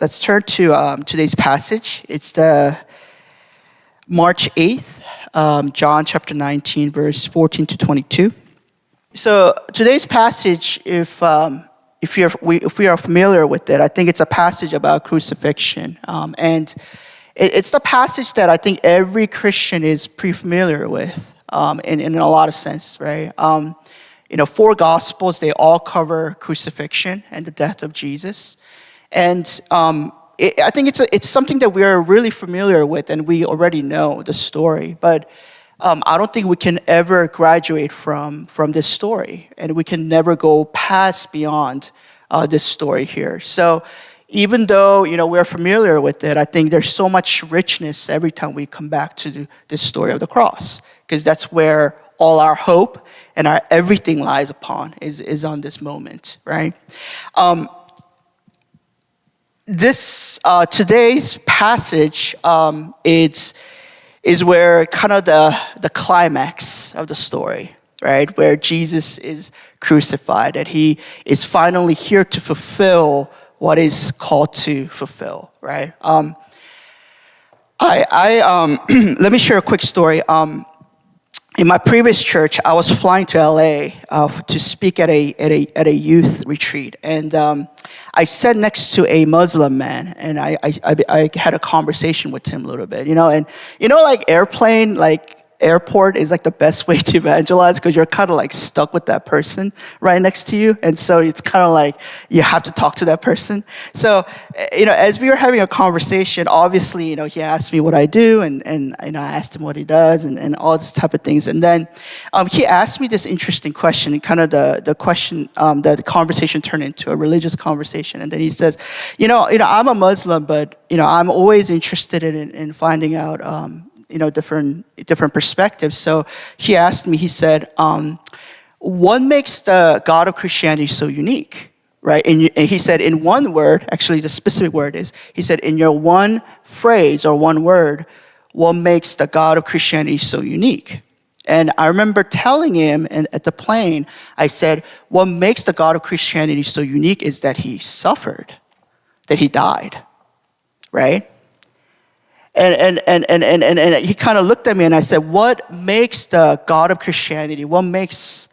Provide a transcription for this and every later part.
let's turn to today's passage. It's the March 8th, John chapter 19, verse 14 to 22. So today's passage, if we are familiar with it, I think it's a passage about crucifixion. And it's the passage that I think every Christian is pretty familiar with in a lot of sense, right? Four Gospels, they all cover crucifixion and the death of Jesus. And I think it's something that we are really familiar with and we already know the story. But I don't think we can ever graduate from this story. And we can never go past beyond this story here. So even though, we're familiar with it, I think there's so much richness every time we come back to this story of the cross. Because that's where all our hope and our everything lies upon is on this moment, right? Today's passage is where kind of the climax of the story, right? Where Jesus is crucified, and he is finally here to fulfill what is called to fulfill, right? Let me share a quick story. In my previous church, I was flying to LA to speak at a youth retreat, and I sat next to a Muslim man, and I had a conversation with him a little bit, and like airplane, like airport is like the best way to evangelize because you're kind of like stuck with that person right next to you, and so it's kind of like you have to talk to that person. So as we were having a conversation, obviously he asked me what I do, and I asked him what he does, and all this type of things, and then he asked me this interesting question, and kind of the question the conversation turned into a religious conversation, and then he says, I'm a Muslim, but I'm always interested in finding out different perspectives. So he asked me, he said, what makes the God of Christianity so unique, right? And he said, in one word, actually the specific word is, he said, in your one phrase or one word, what makes the God of Christianity so unique? And I remember telling him at the plane, I said, what makes the God of Christianity so unique is that he suffered, that he died, right? And he kind of looked at me and I said, what makes the God of Christianity, what makes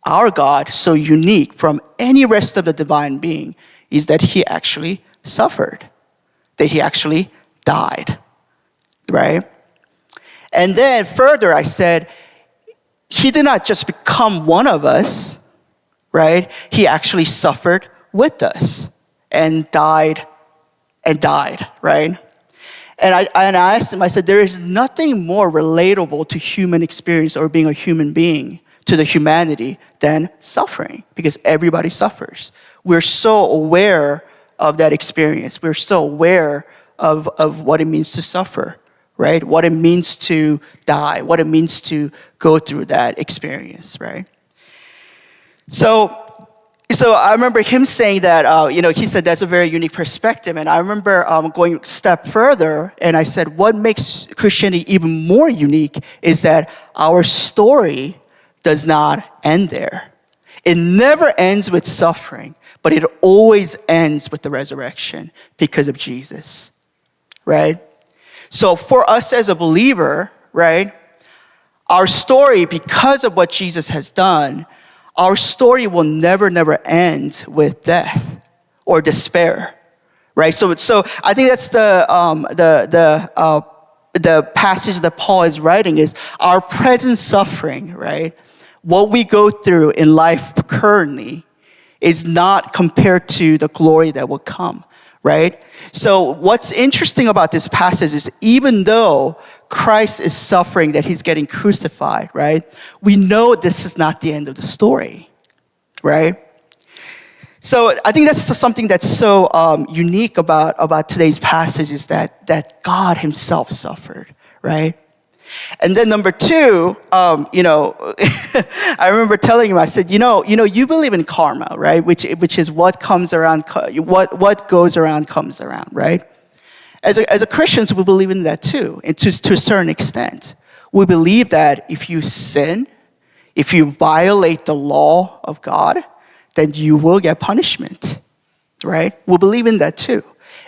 our God so unique from any rest of the divine being is that he actually suffered, that he actually died, right? And then further I said, he did not just become one of us, right? He actually suffered with us and died, right? And I asked him, I said, there is nothing more relatable to human experience or being a human being to the humanity than suffering, because everybody suffers. We're so aware of that experience. We're so aware of what it means to suffer, right? What it means to die, what it means to go through that experience, right? So I remember him saying that, he said that's a very unique perspective. And I remember going a step further, and I said, what makes Christianity even more unique is that our story does not end there. It never ends with suffering, but it always ends with the resurrection because of Jesus, right? So for us as a believer, right, our story, because of what Jesus has done, our story will never end with death or despair, right? So I think that's the passage that Paul is writing is our present suffering, right? What we go through in life currently is not compared to the glory that will come, right? So what's interesting about this passage is even though Christ is suffering, that he's getting crucified, right? We know this is not the end of the story, right? So I think that's something that's so unique about today's passage is that God himself suffered, right? And then number two, I remember telling him, I said, you believe in karma, right? Which is what comes around, what goes around comes around, right? As a Christians, we believe in that too, and to a certain extent. We believe that if you sin, if you violate the law of God, then you will get punishment, right? We believe in that too.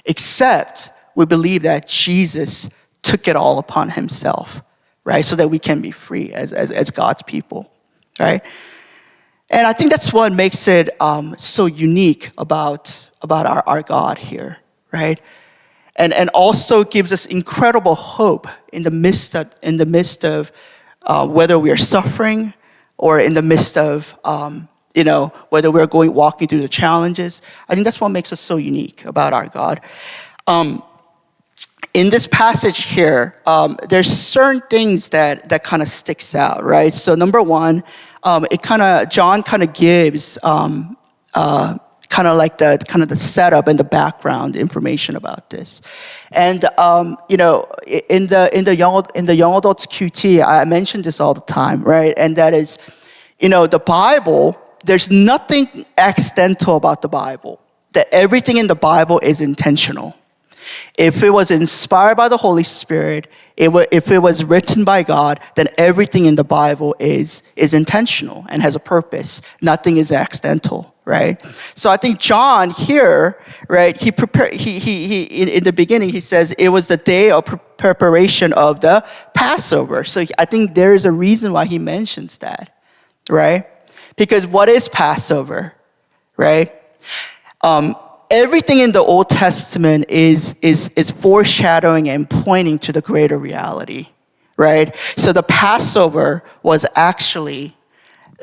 except we believe that Jesus took it all upon himself, right? So that we can be free as God's people, right? And I think that's what makes it so unique about our God here, right? And also gives us incredible hope in the midst of whether we are suffering or in the midst of whether we're walking through the challenges. I think that's what makes us so unique about our God. In this passage here, there's certain things that kind of sticks out, right? So number one, John kind of gives kind of like the setup and the background information about this, and in the young adults QT, I mention this all the time, right? And that is, the Bible. There's nothing accidental about the Bible. That everything in the Bible is intentional. If it was inspired by the Holy Spirit, if it was written by God, then everything in the Bible is intentional and has a purpose. Nothing is accidental, right? So I think John here, right, he in the beginning, he says it was the day of preparation of the Passover. So I think there is a reason why he mentions that, right? Because what is Passover, right? Everything in the Old Testament is foreshadowing and pointing to the greater reality, right? So the Passover was actually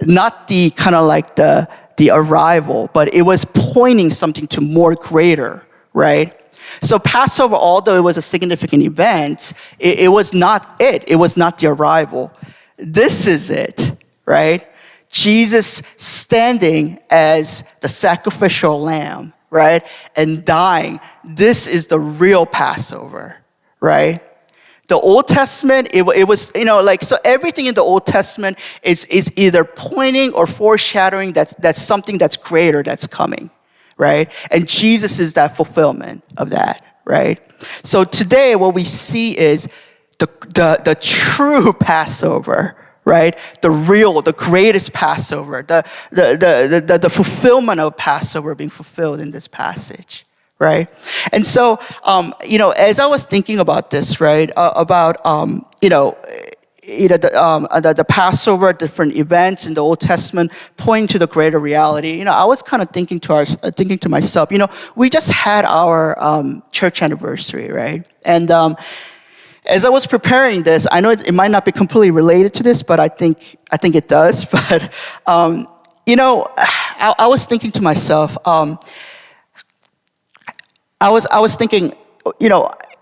not the kind of like the arrival, but it was pointing something to more greater, right? So Passover, although it was a significant event, it was not it. It was not the arrival. This is it, right? Jesus standing as the sacrificial lamb, right? And dying. This is the real Passover, right? The Old Testament, it was, so everything in the Old Testament is either pointing or foreshadowing that's something that's greater that's coming, right? And Jesus is that fulfillment of that, right? So today what we see is the true Passover, right? The greatest Passover, the fulfillment of Passover being fulfilled in this passage, right? And so, as I was thinking about this, right, about the Passover, different events in the Old Testament pointing to the greater reality. I was kind of thinking to myself, we just had our church anniversary, right? And as I was preparing this, I know it might not be completely related to this, but I think it does. But I was thinking to myself, I was thinking,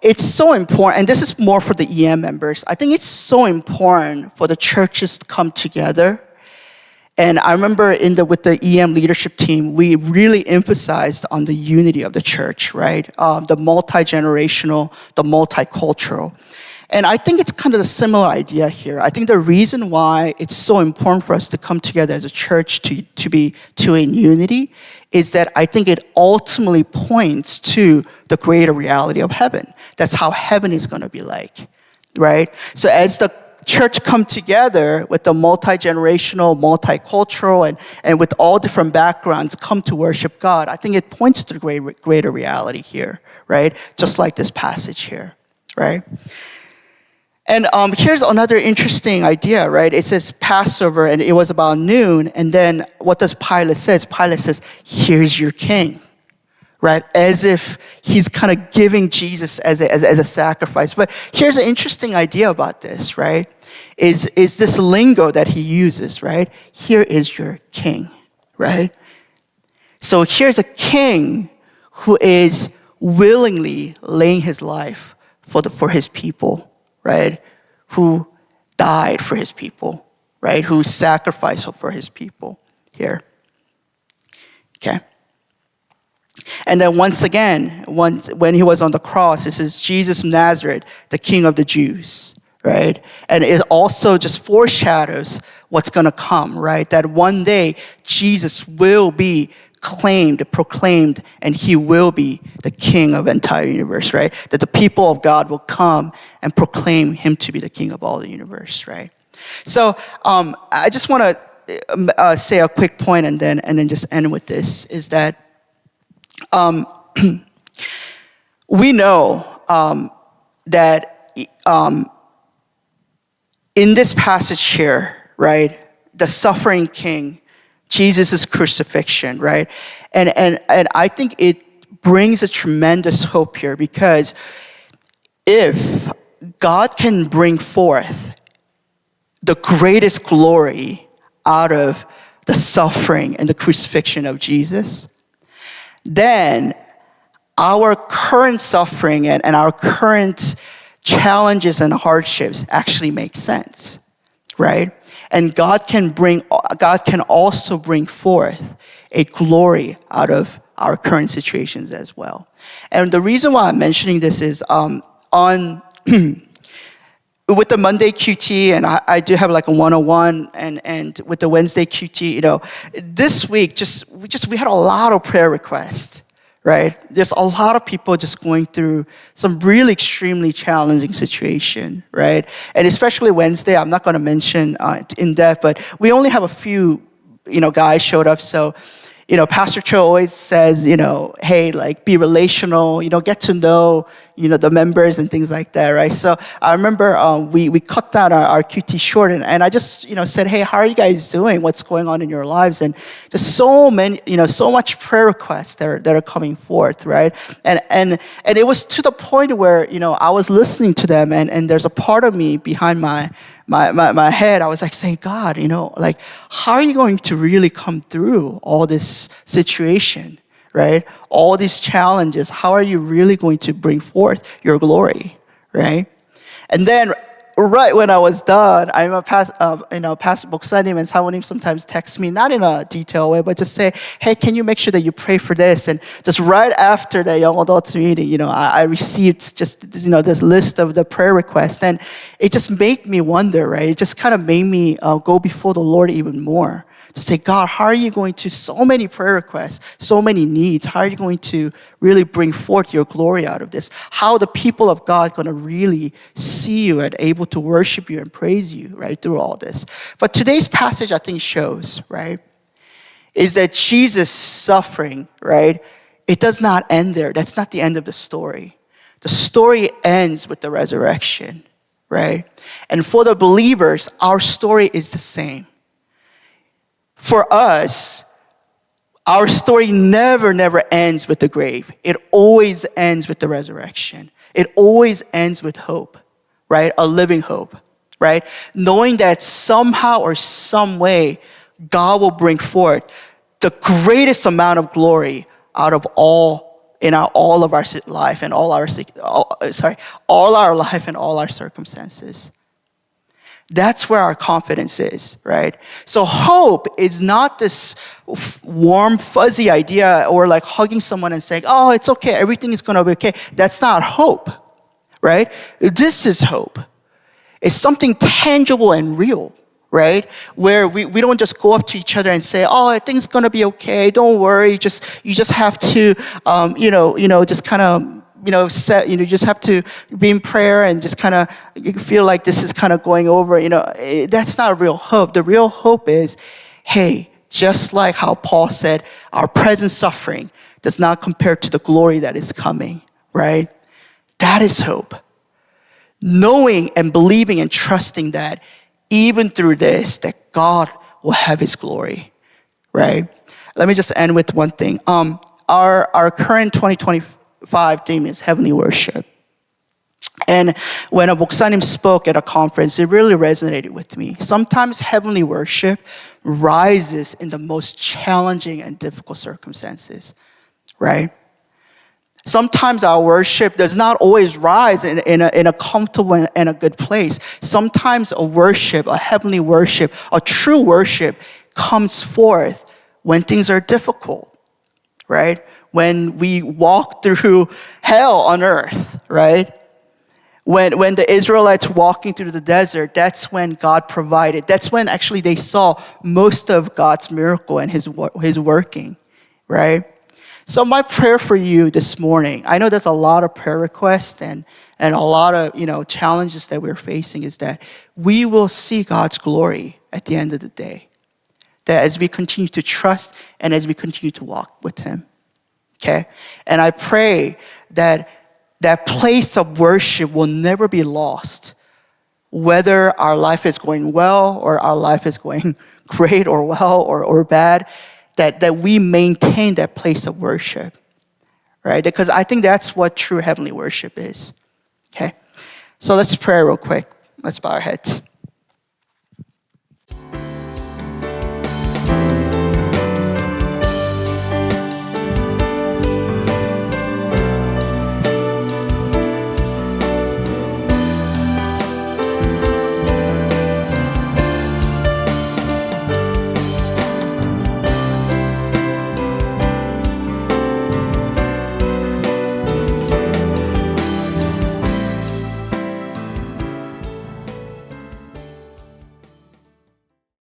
it's so important, and this is more for the EM members. I think it's so important for the churches to come together. And I remember with the EM leadership team, we really emphasized on the unity of the church, right? The multi-generational, the multicultural. And I think it's kind of a similar idea here. I think the reason why it's so important for us to come together as a church to be in unity is that I think it ultimately points to the greater reality of heaven. That's how heaven is going to be like, right? So as the church come together with the multi-generational, multicultural, and with all different backgrounds come to worship God, I think it points to the greater reality here, right? Just like this passage here, right? And here's another interesting idea, right? It says Passover, and it was about noon, and then what does Pilate say? Pilate says, here's your king, right? As if he's kind of giving Jesus as a sacrifice. But here's an interesting idea about this, right? Is this lingo that he uses, right? Here is your king, right? So here's a king who is willingly laying his life for his people, right? Who died for his people, right? Who sacrificed for his people here. Okay. And then once again, when he was on the cross, it says, Jesus of Nazareth, the King of the Jews, right? And it also just foreshadows what's going to come, right? That one day, Jesus will be proclaimed, and he will be the king of the entire universe, right? That the people of God will come and proclaim him to be the king of all the universe, right? So I just want to say a quick point and then just end with this, is that we know that in this passage here, right, the suffering king, Jesus' crucifixion, right? And I think it brings a tremendous hope here, because if God can bring forth the greatest glory out of the suffering and the crucifixion of Jesus, then our current suffering and our current challenges and hardships actually make sense, right? And God can also bring forth a glory out of our current situations as well. And the reason why I'm mentioning this is with the Monday QT, and I do have like a 101, and with the Wednesday QT, this week we had a lot of prayer requests, right? There's a lot of people just going through some really extremely challenging situation, right? And especially Wednesday, I'm not going to mention in depth, but we only have a few, guys showed up, so. Pastor Cho always says, hey, like, be relational, get to know, the members and things like that, right? So I remember we cut down our QT short, and I just, said, hey, how are you guys doing? What's going on in your lives? And just so many, so much prayer requests that are coming forth, right? And it was to the point where, I was listening to them, and there's a part of me behind my head, I was like saying, God, like, how are you going to really come through all this situation, right? All these challenges, how are you really going to bring forth your glory, right? And then right when I was done, Pastor Boksanim and Samonim sometimes text me, not in a detailed way, but just say, hey, can you make sure that you pray for this? And just right after the young adults meeting, I received just, this list of the prayer requests, and it just made me wonder, right? It just kind of made me go before the Lord even more. To say, God, how are you going to, so many prayer requests, so many needs, how are you going to really bring forth your glory out of this? How are the people of God going to really see you and able to worship you and praise you, right, through all this? But today's passage, I think, shows, right, is that Jesus' suffering, right, it does not end there. That's not the end of the story. The story ends with the resurrection, right? And for the believers, our story is the same. For us, our story never ends with the grave. It always ends with the resurrection. It always ends with hope, right? A living hope, right? Knowing that somehow or some way, God will bring forth the greatest amount of glory out of all of our life and all our life and all our circumstances. That's where our confidence is, right? So hope is not this warm, fuzzy idea or like hugging someone and saying, oh, it's okay, everything is going to be okay. That's not hope, right? This is hope. It's something tangible and real, right? Where we don't just go up to each other and say, oh, I think it's going to be okay. Don't worry. You just have to, just kind of, you just have to be in prayer and just kind of feel like this is kind of going over. That's not real hope. The real hope is, hey, just like how Paul said, our present suffering does not compare to the glory that is coming, right? That is hope. Knowing and believing and trusting that even through this, that God will have his glory, right? Let me just end with one thing. Our current 2025 theme is heavenly worship. And when a Boksanim spoke at a conference, it really resonated with me. Sometimes heavenly worship rises in the most challenging and difficult circumstances, right? Sometimes our worship does not always rise in a comfortable and a good place. Sometimes a heavenly worship, a true worship comes forth when things are difficult, right? When we walk through hell on earth, right? When the Israelites walking through the desert, that's when God provided. That's when actually they saw most of God's miracle and his working, right? So my prayer for you this morning, I know there's a lot of prayer requests and a lot of challenges that we're facing, is that we will see God's glory at the end of the day. That as we continue to trust and as we continue to walk with him. Okay? And I pray that that place of worship will never be lost. Whether our life is going well or our life is going great or well or bad, that we maintain that place of worship, right? Because I think that's what true heavenly worship is, okay? So let's pray real quick. Let's bow our heads.